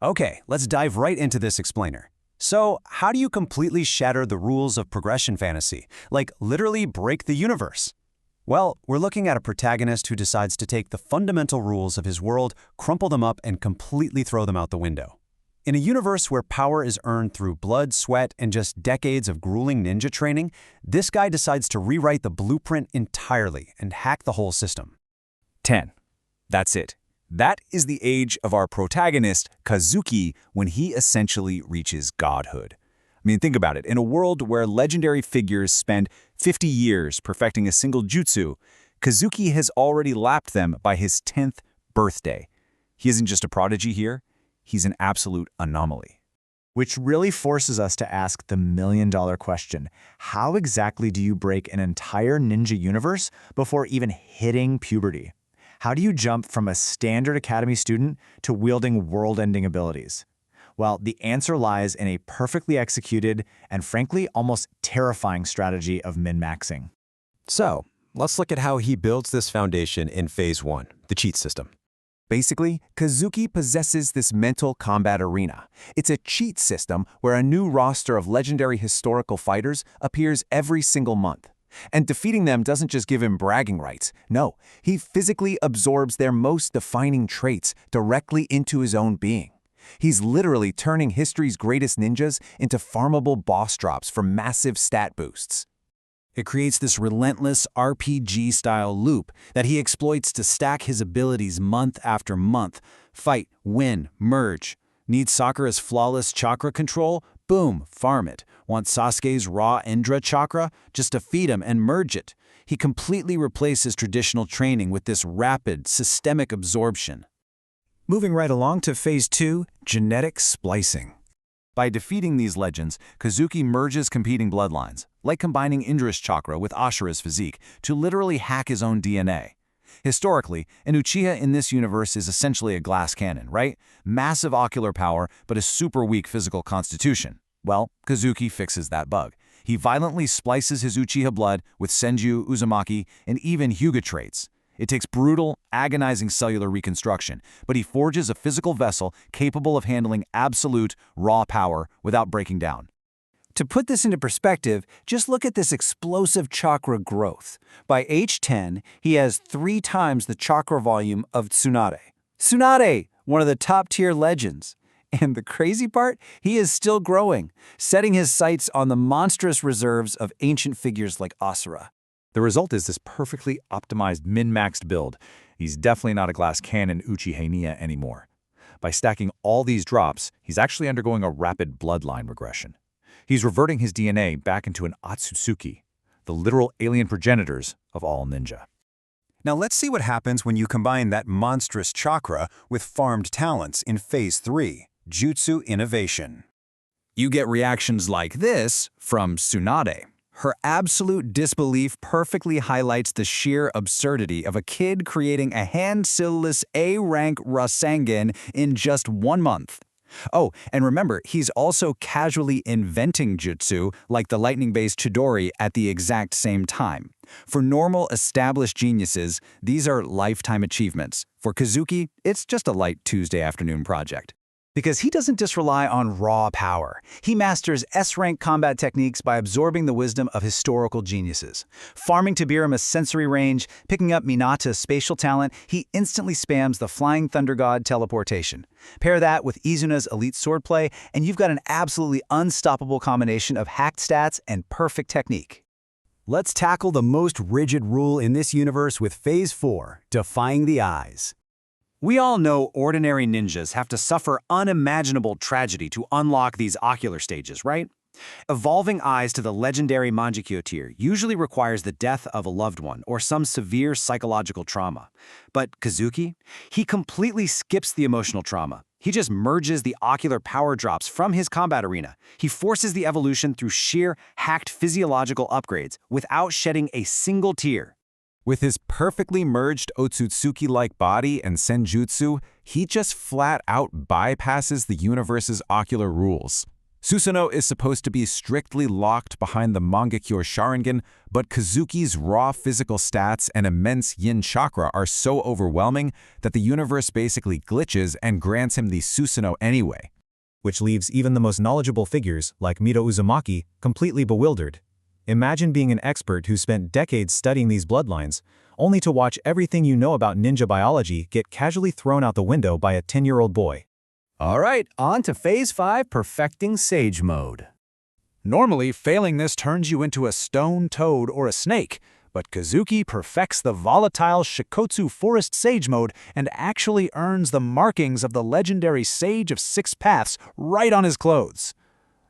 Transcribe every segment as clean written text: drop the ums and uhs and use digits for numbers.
Okay, let's dive right into this explainer. So, how do you completely shatter the rules of progression fantasy? Like, literally break the universe? Well, we're looking at a protagonist who decides to take the fundamental rules of his world, crumple them up, and completely throw them out the window. In a universe where power is earned through blood, sweat, and just decades of grueling ninja training, this guy decides to rewrite the blueprint entirely and hack the whole system. 10. That's it. That is the age of our protagonist, Kazuki, when he essentially reaches godhood. I mean, think about it. In a world where legendary figures spend 50 years perfecting a single jutsu, Kazuki has already lapped them by his 10th birthday. He isn't just a prodigy here, he's an absolute anomaly. Which really forces us to ask the million-dollar question: how exactly do you break an entire ninja universe before even hitting puberty? How do you jump from a standard academy student to wielding world-ending abilities? Well, the answer lies in a perfectly executed and frankly almost terrifying strategy of min-maxing. So, let's look at how he builds this foundation in Phase 1, the cheat system. Basically, Kazuki possesses this mental combat arena. It's a cheat system where a new roster of legendary historical fighters appears every single month. And defeating them doesn't just give him bragging rights. No, he physically absorbs their most defining traits directly into his own being. He's literally turning history's greatest ninjas into farmable boss drops for massive stat boosts. It creates this relentless RPG-style loop that he exploits to stack his abilities month after month. Fight, win, merge. Need Sakura's flawless chakra control? Boom, farm it. Want Sasuke's raw Indra chakra? Just defeat him and merge it. He completely replaces traditional training with this rapid, systemic absorption. Moving right along to Phase 2, genetic splicing. By defeating these legends, Kazuki merges competing bloodlines, like combining Indra's chakra with Ashura's physique, to literally hack his own DNA. Historically, an Uchiha in this universe is essentially a glass cannon, right? Massive ocular power, but a super weak physical constitution. Well, Kazuki fixes that bug. He violently splices his Uchiha blood with Senju, Uzumaki, and even Hyuga traits. It takes brutal, agonizing cellular reconstruction, but he forges a physical vessel capable of handling absolute, raw power without breaking down. To put this into perspective, just look at this explosive chakra growth. By age 10, he has 3 times the chakra volume of Tsunade. Tsunade, one of the top-tier legends. And the crazy part? He is still growing, setting his sights on the monstrous reserves of ancient figures like Asura. The result is this perfectly optimized min-maxed build. He's definitely not a glass cannon Uchiha anymore. By stacking all these drops, he's actually undergoing a rapid bloodline regression. He's reverting his DNA back into an Otsutsuki, the literal alien progenitors of all ninja. Now let's see what happens when you combine that monstrous chakra with farmed talents in Phase 3, Jutsu Innovation. You get reactions like this from Tsunade. Her absolute disbelief perfectly highlights the sheer absurdity of a kid creating a hand-skillless A-rank Rasengan in just 1 month. Oh, and remember, he's also casually inventing jutsu like the lightning-based Chidori at the exact same time. For normal, established geniuses, these are lifetime achievements. For Kazuki, it's just a light Tuesday afternoon project. Because he doesn't just rely on raw power. He masters S-rank combat techniques by absorbing the wisdom of historical geniuses. Farming Tobirama's sensory range, picking up Minata's spatial talent, he instantly spams the Flying Thunder God teleportation. Pair that with Izuna's elite swordplay, and you've got an absolutely unstoppable combination of hacked stats and perfect technique. Let's tackle the most rigid rule in this universe with Phase 4, Defying the Eyes. We all know ordinary ninjas have to suffer unimaginable tragedy to unlock these ocular stages, right? Evolving eyes to the legendary Manjikyo tier usually requires the death of a loved one or some severe psychological trauma. But Kazuki? He completely skips the emotional trauma. He just merges the ocular power drops from his combat arena. He forces the evolution through sheer, hacked physiological upgrades without shedding a single tear. With his perfectly merged Otsutsuki-like body and senjutsu, he just flat-out bypasses the universe's ocular rules. Susanoo is supposed to be strictly locked behind the Mangekyo Sharingan, but Kazuki's raw physical stats and immense yin chakra are so overwhelming that the universe basically glitches and grants him the Susanoo anyway. Which leaves even the most knowledgeable figures, like Mito Uzumaki, completely bewildered. Imagine being an expert who spent decades studying these bloodlines, only to watch everything you know about ninja biology get casually thrown out the window by a 10-year-old boy. All right, on to Phase 5, Perfecting Sage Mode. Normally, failing this turns you into a stone toad or a snake, but Kazuki perfects the volatile Shikotsu Forest Sage Mode and actually earns the markings of the legendary Sage of Six Paths right on his clothes.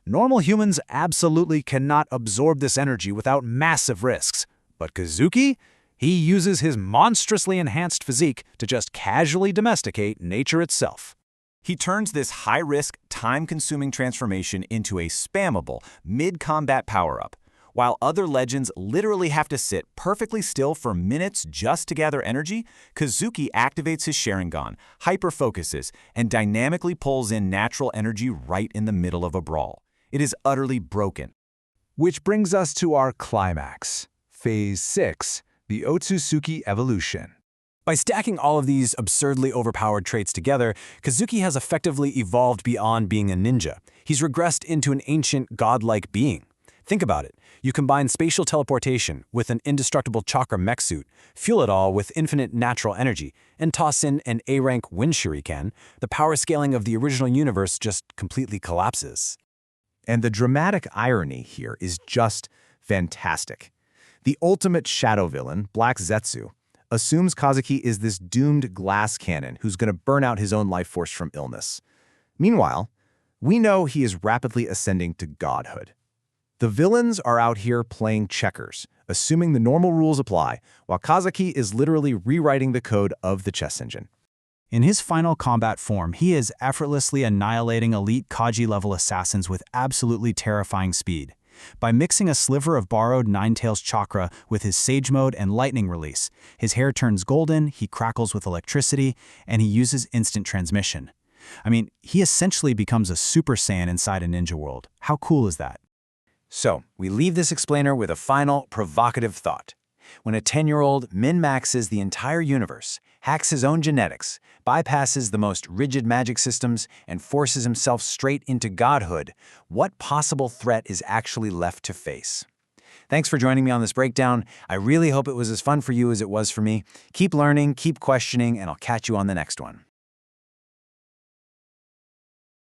Normal humans absolutely cannot absorb this energy without massive risks, but Kazuki? He uses his monstrously enhanced physique to just casually domesticate nature itself. He turns this high-risk, time-consuming transformation into a spammable, mid-combat power-up. While other legends literally have to sit perfectly still for minutes just to gather energy, Kazuki activates his Sharingan, hyper-focuses, and dynamically pulls in natural energy right in the middle of a brawl. It is utterly broken. Which brings us to our climax, Phase 6, the Otsutsuki Evolution. By stacking all of these absurdly overpowered traits together, Kazuki has effectively evolved beyond being a ninja. He's regressed into an ancient, godlike being. Think about it. You combine spatial teleportation with an indestructible chakra mech suit, fuel it all with infinite natural energy, and toss in an A-rank wind shuriken, the power scaling of the original universe just completely collapses. And the dramatic irony here is just fantastic. The ultimate shadow villain, Black Zetsu, assumes Kazuki is this doomed glass cannon who's going to burn out his own life force from illness. Meanwhile, we know he is rapidly ascending to godhood. The villains are out here playing checkers, assuming the normal rules apply, while Kazuki is literally rewriting the code of the chess engine. In his final combat form, he is effortlessly annihilating elite Kaji-level assassins with absolutely terrifying speed. By mixing a sliver of borrowed Ninetales chakra with his Sage Mode and Lightning release, his hair turns golden, he crackles with electricity, and he uses instant transmission. I mean, he essentially becomes a Super Saiyan inside a ninja world. How cool is that? So, we leave this explainer with a final, provocative thought. When a 10-year-old min-maxes the entire universe, hacks his own genetics, bypasses the most rigid magic systems, and forces himself straight into godhood, what possible threat is actually left to face? Thanks for joining me on this breakdown. I really hope it was as fun for you as it was for me. Keep learning, keep questioning, and I'll catch you on the next one.